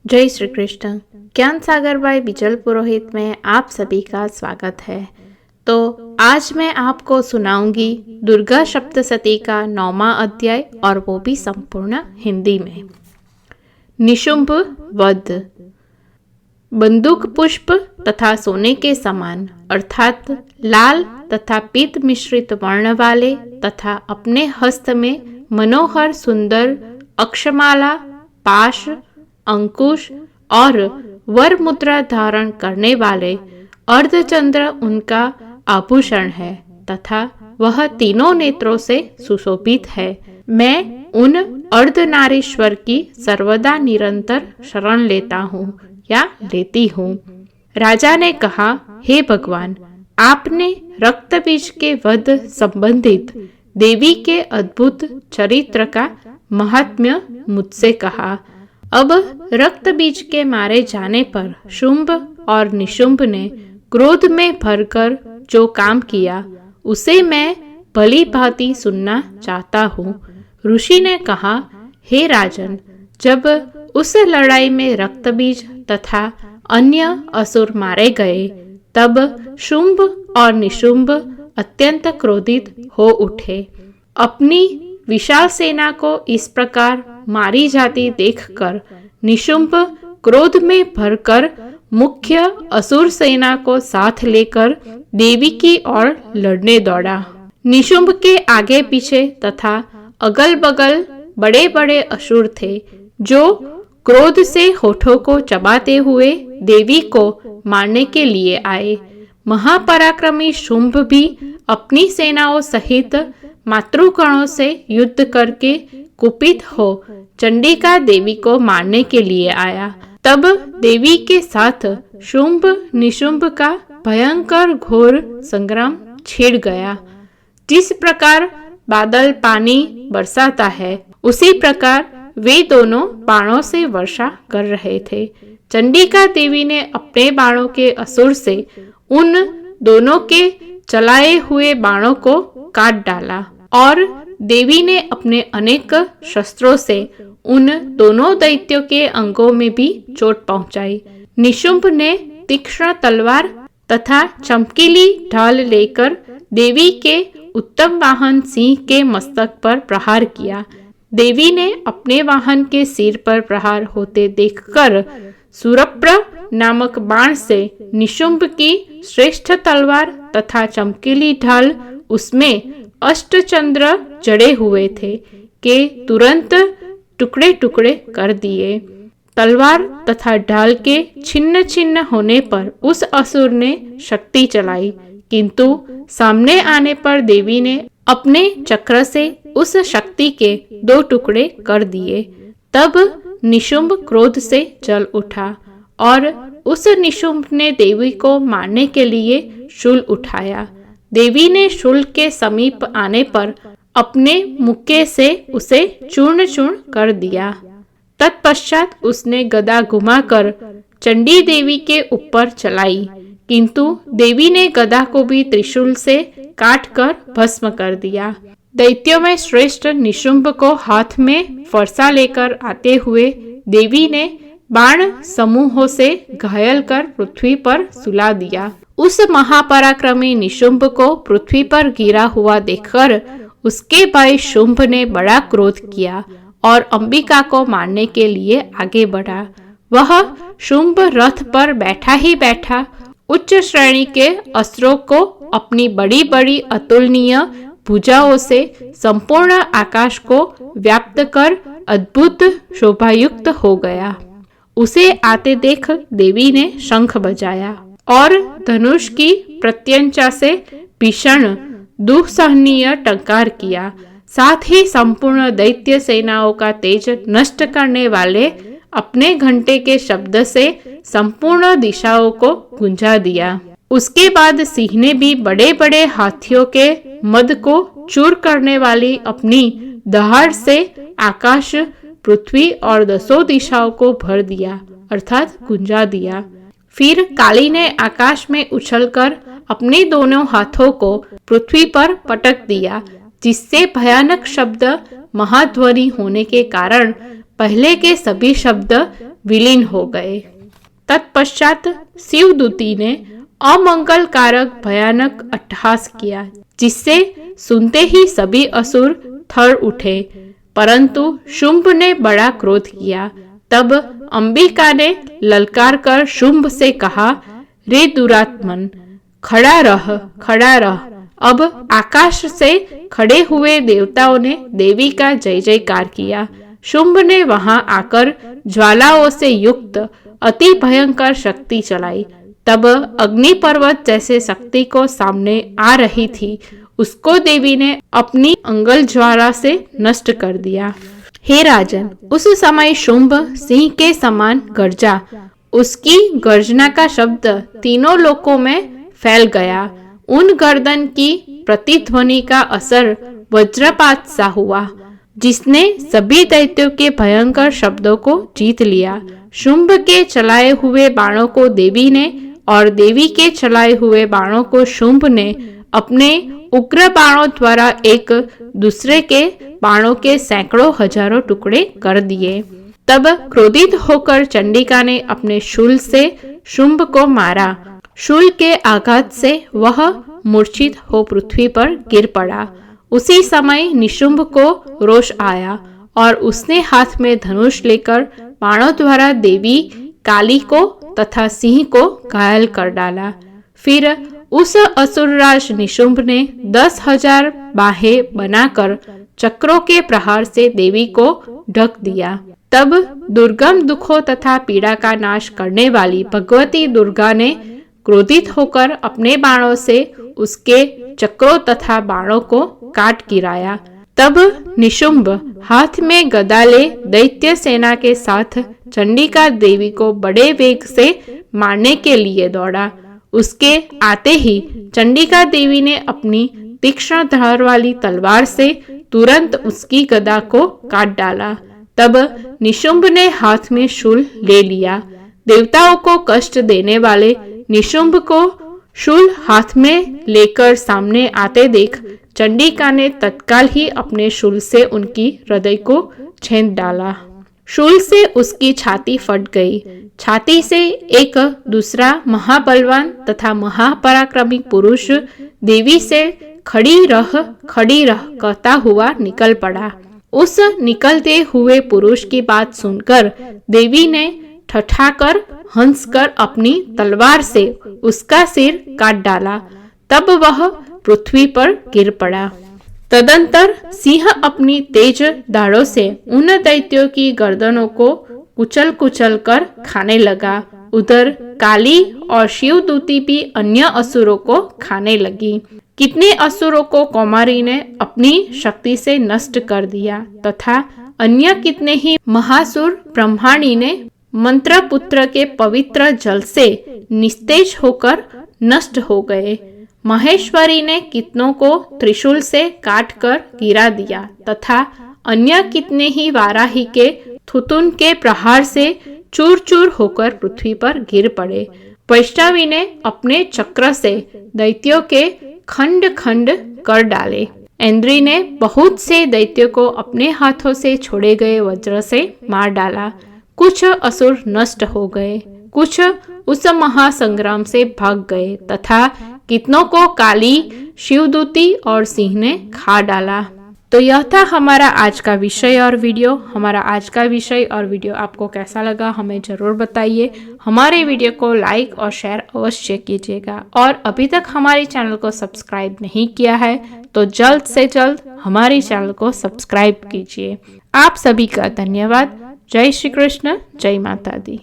जय श्री कृष्ण। ज्ञान सागर बाई बिजल पुरोहित में आप सभी का स्वागत है। तो आज मैं आपको सुनाऊंगी दुर्गा सप्तशती का 9वां अध्याय और वो भी संपूर्ण हिंदी में। निशुंभ वध। बंदूक पुष्प तथा सोने के समान अर्थात लाल तथा पीत मिश्रित वर्ण वाले तथा अपने हस्त में मनोहर सुंदर अक्षमाला, पाश, अंकुश और वर मुद्रा धारण करने वाले अर्धचंद्र उनका आभूषण है तथा वह तीनों नेत्रों से सुशोभित है। मैं उन अर्धनारीश्वर की सर्वदा निरंतर शरण लेता हूँ या लेती हूँ। राजा ने कहा, हे भगवान, आपने रक्त बीज के वध संबंधित देवी के अद्भुत चरित्र का महात्म्य मुझसे कहा। अब रक्त बीज के मारे जाने पर शुंभ और निशुंभ ने क्रोध में भरकर जो काम किया उसे मैं भली भांति सुनना चाहता हूँ। ऋषि ने कहा, हे राजन, जब उस लड़ाई में रक्त बीज तथा अन्य असुर मारे गए तब शुंभ और निशुंभ अत्यंत क्रोधित हो उठे। अपनी विशाल सेना को इस प्रकार मारी जाती देखकर निशुंभ क्रोध में भरकर मुख्य असुर सेना को साथ लेकर देवी की ओर लड़ने दौड़ा। निशुंभ के आगे पीछे तथा अगल बगल बड़े बड़े असुर थे जो क्रोध से होठों को चबाते हुए देवी को मारने के लिए आए। महापराक्रमी शुंभ भी अपनी सेनाओं सहित मातृगणों से युद्ध करके कुपित हो चंडिका देवी को मारने के लिए आया। तब देवी के साथ शुंभ निशुंभ का भयंकर घोर संग्राम छिड़ गया। जिस प्रकार बादल पानी बरसाता है उसी प्रकार वे दोनों बाणों से वर्षा कर रहे थे। चंडिका देवी ने अपने बाणों के असुर से उन दोनों के चलाए हुए बाणों को काट डाला और देवी ने अपने अनेक शस्त्रों से उन दोनों दैत्यों के अंगों में भी चोट पहुंचाई। निशुंभ ने तीक्ष्ण तलवार तथा चमकीली ढाल लेकर देवी के उत्तम वाहन सिंह के मस्तक पर प्रहार किया। देवी ने अपने वाहन के सिर पर प्रहार होते देखकर सुरप्र नामक बाण से निशुंभ की श्रेष्ठ तलवार तथा चमकीली ढाल उसमें अष्टचंद्र जड़े हुए थे के तुरंत टुकड़े टुकड़े कर दिए। तलवार तथा ढाल के छिन्न छिन्न होने पर उस असुर ने शक्ति चलाई, किंतु सामने आने पर देवी ने अपने चक्र से उस शक्ति के 2 टुकड़े कर दिए। तब निशुंभ क्रोध से जल उठा और उस निशुंभ ने देवी को मारने के लिए शूल उठाया। देवी ने शूल के समीप आने पर अपने मुक्के से उसे चूर्ण चूर्ण कर दिया। तत्पश्चात उसने गदा घुमाकर चंडी देवी के ऊपर चलाई, किंतु देवी ने गदा को भी त्रिशूल से काट कर भस्म कर दिया। दैत्यों में श्रेष्ठ निशुंभ को हाथ में फरसा लेकर आते हुए देवी ने बाण समूहों से घायल कर पृथ्वी पर सुला दिया। उस महापराक्रमी निशुंभ को पृथ्वी पर गिरा हुआ देखकर उसके भाई शुंभ ने बड़ा क्रोध किया और अंबिका को मारने के लिए आगे बढ़ा। वह शुंभ रथ पर बैठा ही बैठा उच्च श्रेणी के अस्त्रों को अपनी बड़ी बड़ी अतुलनीय भुजाओं से संपूर्ण आकाश को व्याप्त कर अद्भुत शोभायुक्त हो गया। उसे आते देख देवी ने शंख बजाया और धनुष की प्रत्यंचा से भीषण दुस्सहनीय टंकार किया। साथ ही संपूर्ण दैत्य सेनाओं का तेज नष्ट करने वाले अपने घंटे के शब्द से संपूर्ण दिशाओं को गुंजा दिया। उसके बाद सिंह ने भी बड़े बड़े हाथियों के मद को चूर करने वाली अपनी दहाड़ से आकाश, पृथ्वी और 10 दिशाओं को भर दिया अर्थात गुंजा दिया। फिर काली ने आकाश में उछलकर अपने दोनों हाथों को पृथ्वी पर पटक दिया, जिससे भयानक शब्द महाध्वनि होने के कारण पहले के सभी शब्द विलीन हो गए। तत्पश्चात शिवदूती ने अमंगलकारक भयानक अट्टहास किया, जिससे सुनते ही सभी असुर थर उठे। परंतु शुंभ ने बड़ा क्रोध किया। तब अंबिका ने ललकार कर शुंभ से कहा, रे दुरात्मन, खड़ा रह। अब आकाश से खड़े हुए देवताओं ने देवी का जय जयकार किया। शुंभ ने वहां आकर ज्वालाओं से युक्त अति भयंकर शक्ति चलाई। तब अग्नि पर्वत जैसे शक्ति को सामने आ रही थी, उसको देवी ने अपनी अंगल ज्वाला से नष्ट कर दिया। हे राजन, उस समय शुंभ सिंह के समान गर्जा। उसकी गर्जना का शब्द तीनों लोकों में फैल गया। उन गर्दन की प्रतिध्वनि का असर वज्रपात सा हुआ, जिसने सभी दैत्यों के भयंकर शब्दों को जीत लिया। शुंभ के चलाए हुए बाणों को देवी ने और देवी के चलाए हुए बाणों को शुंभ ने अपने उग्र बाणों द्वारा एक दूसरे के बाणों के सैकड़ों हजारों टुकड़े कर दिए। तब क्रोधित होकर चंडिका ने अपने शूल से शुंभ को मारा। शूल के आघात से वह मूर्छित हो पृथ्वी पर गिर पड़ा। उसी समय निशुंभ को रोष आया और उसने हाथ में धनुष लेकर बाणों द्वारा देवी काली को तथा सिंह को घायल कर डाला। फिर उस असुरराज निशुंभ ने 10,000 बाहें बनाकर चक्रों के प्रहार से देवी को ढक दिया। तब दुर्गम दुखों तथा पीड़ा का नाश करने वाली भगवती दुर्गा ने क्रोधित होकर अपने बाणों से उसके चक्रों तथा बाणों को काट गिराया। तब निशुंभ हाथ में गदा ले दैत्य सेना के साथ चंडिका देवी को बड़े वेग से मारने के लिए दौड़ा। उसके आते ही चंडिका देवी ने अपनी तीक्ष्ण धार वाली तलवार से तुरंत उसकी गदा को काट डाला। तब निशुंभ ने हाथ में शूल ले लिया। देवताओं को कष्ट देने वाले निशुंभ को शूल हाथ में लेकर सामने आते देख चंडिका ने तत्काल ही अपने शूल से उनकी हृदय को छेद डाला। शूल से उसकी छाती फट गई। छाती से एक दूसरा महाबलवान तथा महापराक्रमी पुरुष देवी से खड़ी रह कहता हुआ निकल पड़ा। उस निकलते हुए पुरुष की बात सुनकर देवी ने ठठाकर हंसकर अपनी तलवार से उसका सिर काट डाला। तब वह पृथ्वी पर गिर पड़ा। तदंतर सिंह अपनी तेज दाढ़ों से उन दैत्यों की गर्दनों को कुचल कर खाने लगा। उधर काली और शिवदूती भी अन्य असुरों को खाने लगी। कितने असुरों को कौमारी ने अपनी शक्ति से नष्ट कर दिया तथा अन्य कितने ही महासुर ब्रह्माणी ने मंत्र पुत्र के पवित्र जल से निस्तेज होकर नष्ट हो गए। महेश्वरी ने कितनों को त्रिशूल से काटकर गिरा दिया तथा अन्य कितने ही वाराही के थुतुन के प्रहार से चूर चूर होकर पृथ्वी पर गिर पड़े। वैष्णवी ने अपने चक्र से दैत्यों के खंड खंड कर डाले। इंद्री ने बहुत से दैत्यों को अपने हाथों से छोड़े गए वज्र से मार डाला। कुछ असुर नष्ट हो गए, कुछ उस महासंग्राम से भाग गए तथा कितनों को काली, शिवदूती और सिंह ने खा डाला। तो यह था हमारा आज का विषय और वीडियो। हमारा आज का विषय और वीडियो आपको कैसा लगा हमें जरूर बताइए। हमारे वीडियो को लाइक और शेयर अवश्य कीजिएगा और अभी तक हमारे चैनल को सब्सक्राइब नहीं किया है तो जल्द से जल्द हमारे चैनल को सब्सक्राइब कीजिए। आप सभी का धन्यवाद। जय श्री कृष्ण, जय माता दी।